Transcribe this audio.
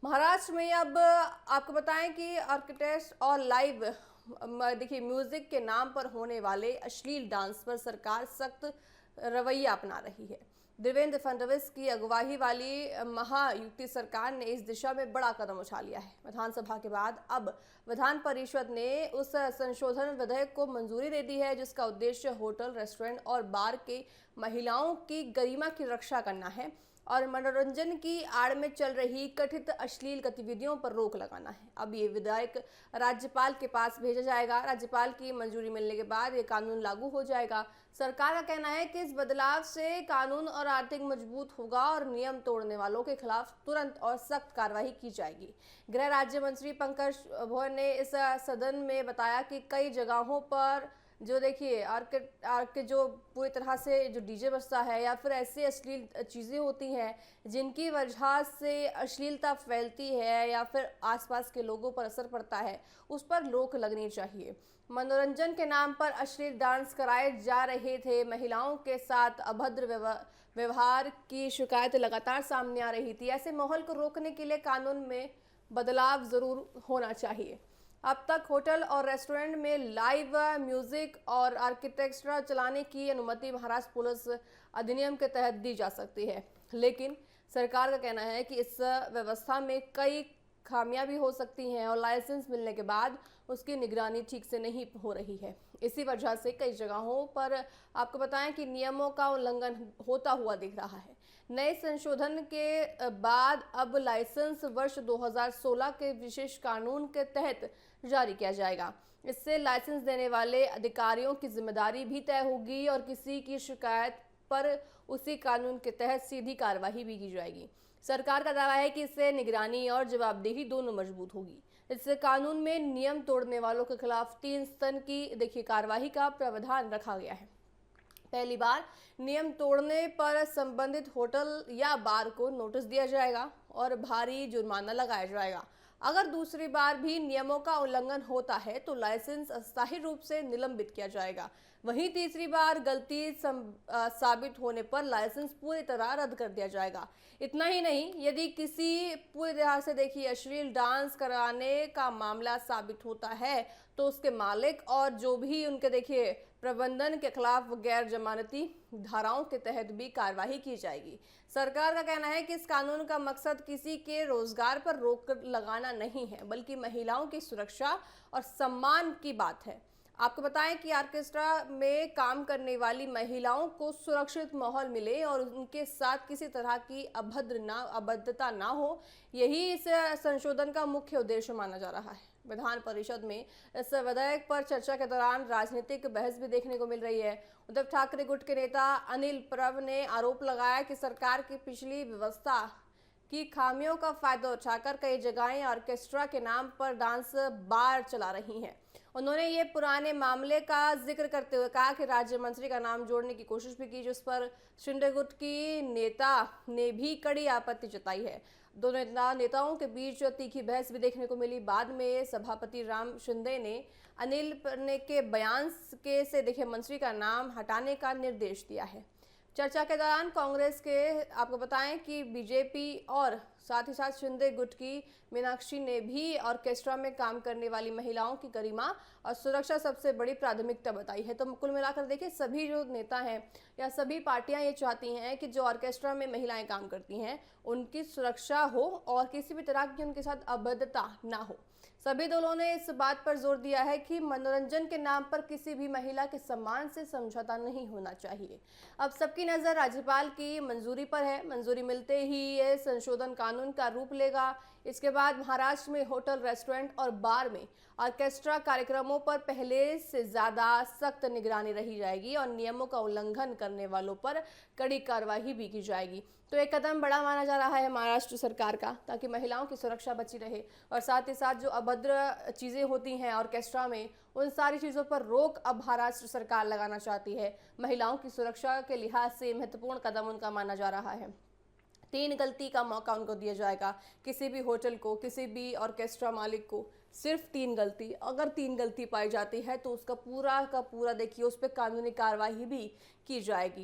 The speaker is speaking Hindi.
महाराष्ट्र में अब आपको बताएं कि ऑर्केस्ट्रा और लाइव देखिए म्यूजिक के नाम पर होने वाले अश्लील डांस पर सरकार सख्त रवैया अपना रही है। देवेंद्र फडणवीस की अगुवाई वाली महायुति सरकार ने इस दिशा में बड़ा कदम उठा लिया है। विधानसभा के बाद अब विधान परिषद ने उस संशोधन विधेयक को मंजूरी दे दी है जिसका उद्देश्य होटल, रेस्टोरेंट और बार के महिलाओं की गरिमा की रक्षा करना है और मनोरंजन की आड़ में चल रही कथित अश्लील गतिविधियों पर रोक लगाना है। अब ये विधेयक राज्यपाल के पास भेजा जाएगा। राज्यपाल की मंजूरी मिलने के बाद ये कानून लागू हो जाएगा। सरकार का कहना है कि इस बदलाव से कानून और आर्थिक मजबूत होगा और नियम तोड़ने वालों के खिलाफ तुरंत और सख्त कार्रवाई की जाएगी। गृह राज्य मंत्री पंकज भौर ने इस सदन में बताया कि कई जगहों पर जो देखिए आर्के जो पूरी तरह से जो डीजे बजता है या फिर ऐसी अश्लील चीज़ें होती हैं जिनकी वजह से अश्लीलता फैलती है या फिर आसपास के लोगों पर असर पड़ता है, उस पर रोक लगनी चाहिए। मनोरंजन के नाम पर अश्लील डांस कराए जा रहे थे, महिलाओं के साथ अभद्र व्यवहार की शिकायत लगातार सामने आ रही थी। ऐसे माहौल को रोकने के लिए कानून में बदलाव जरूर होना चाहिए। अब तक होटल और रेस्टोरेंट में लाइव म्यूजिक और ऑर्केस्ट्रा चलाने की अनुमति महाराष्ट्र पुलिस अधिनियम के तहत दी जा सकती है, लेकिन सरकार का कहना है कि इस व्यवस्था में कई खामियां भी हो सकती हैं और लाइसेंस मिलने के बाद उसकी निगरानी ठीक से नहीं हो रही है। इसी वजह से कई जगहों पर आपको बताएं कि नियमों का उल्लंघन होता हुआ दिख रहा है। नए संशोधन के बाद अब लाइसेंस वर्ष 2016 के विशेष कानून के तहत जारी किया जाएगा। इससे लाइसेंस देने वाले अधिकारियों की जिम्मेदारी भी तय होगी और किसी की शिकायत पर उसी कानून के तहत सीधी कार्रवाई भी की जाएगी। सरकार का दावा है कि इससे निगरानी और जवाबदेही दोनों मजबूत होगी। इससे कानून में नियम तोड़ने वालों के खिलाफ 3 स्तर की देखिए कार्रवाई का प्रावधान रखा गया है। पहली बार नियम तोड़ने पर संबंधित होटल या बार को नोटिस दिया जाएगा और भारी जुर्माना लगाया जाएगा। अगर दूसरी बार भी नियमों का उल्लंघन होता है तो लाइसेंस अस्थायी रूप से निलंबित किया जाएगा। वहीं तीसरी बार गलती साबित होने पर लाइसेंस पूरी तरह रद्द कर दिया जाएगा। इतना ही नहीं, यदि किसी पूरी तरह से देखिए अश्लील डांस कराने का मामला साबित होता है तो उसके मालिक और जो भी उनके देखिए प्रबंधन के खिलाफ गैर जमानती धाराओं के तहत भी कार्रवाई की जाएगी। सरकार का कहना है कि इस कानून का मकसद किसी के रोजगार पर रोक लगाना नहीं है, बल्कि महिलाओं की सुरक्षा और सम्मान की बात है। आपको बताएं कि ऑर्केस्ट्रा में काम करने वाली महिलाओं को सुरक्षित माहौल मिले और उनके साथ किसी तरह की अभद्रता ना हो, यही इस संशोधन का मुख्य उद्देश्य माना जा रहा है। विधान परिषद में इस विधेयक पर चर्चा के दौरान राजनीतिक बहस भी देखने को मिल रही है। उद्धव ठाकरे गुट के नेता अनिल परब ने आरोप लगाया कि सरकार की पिछली व्यवस्था की खामियों का फायदा उठाकर कई जगहें ऑर्केस्ट्रा के नाम पर डांस बार चला रही हैं। उन्होंने ये पुराने मामले का जिक्र करते हुए कहा कि राज्य मंत्री का नाम जोड़ने की कोशिश भी की, जिस पर शिंदे गुट की नेता ने भी कड़ी आपत्ति जताई है। दोनों नेताओं के बीच तीखी बहस भी देखने को मिली। बाद में सभापति राम शिंदे ने अनिल के बयान के से देखिए मंत्री का नाम हटाने का निर्देश दिया है। चर्चा के दौरान कांग्रेस के आपको बताएं कि बीजेपी और साथ ही साथ शिंदे गुट की मीनाक्षी ने भी ऑर्केस्ट्रा में काम करने वाली महिलाओं की गरिमा और सुरक्षा सबसे बड़ी प्राथमिकता बताई है। तो कुल मिलाकर देखिए सभी जो नेता हैं या सभी पार्टियां ये चाहती हैं कि जो ऑर्केस्ट्रा में महिलाएं काम करती हैं उनकी सुरक्षा हो और किसी भी तरह की उनके साथ अभद्रता ना हो। सभी दलों ने इस बात पर जोर दिया है कि मनोरंजन के नाम पर किसी भी महिला के सम्मान से समझौता नहीं होना चाहिए। अब सबकी नजर राज्यपाल की मंजूरी पर है। मंजूरी मिलते ही ये संशोधन कानून का रूप लेगा। इसके बाद महाराष्ट्र में होटल, रेस्टोरेंट और बार में ऑर्केस्ट्रा कार्यक्रमों पर पहले से ज्यादा सख्त निगरानी रही जाएगी और नियमों का उल्लंघन करने वालों पर कड़ी कार्रवाई भी की जाएगी। तो एक कदम बड़ा माना जा रहा है महाराष्ट्र सरकार का, ताकि महिलाओं की सुरक्षा बची रहे और साथ ही साथ जो अभद्र चीजें होती हैं ऑर्केस्ट्रा में, उन सारी चीजों पर रोक अब महाराष्ट्र सरकार लगाना चाहती है। महिलाओं की सुरक्षा के लिहाज से महत्वपूर्ण कदम उनका माना जा रहा है। 3 गलती का मौका उनको दिया जाएगा। किसी भी होटल को, किसी भी ऑर्केस्ट्रा मालिक को सिर्फ 3 गलती, अगर 3 गलती पाई जाती है तो उसका पूरा का पूरा देखिए उस पर कानूनी कार्रवाई भी की जाएगी।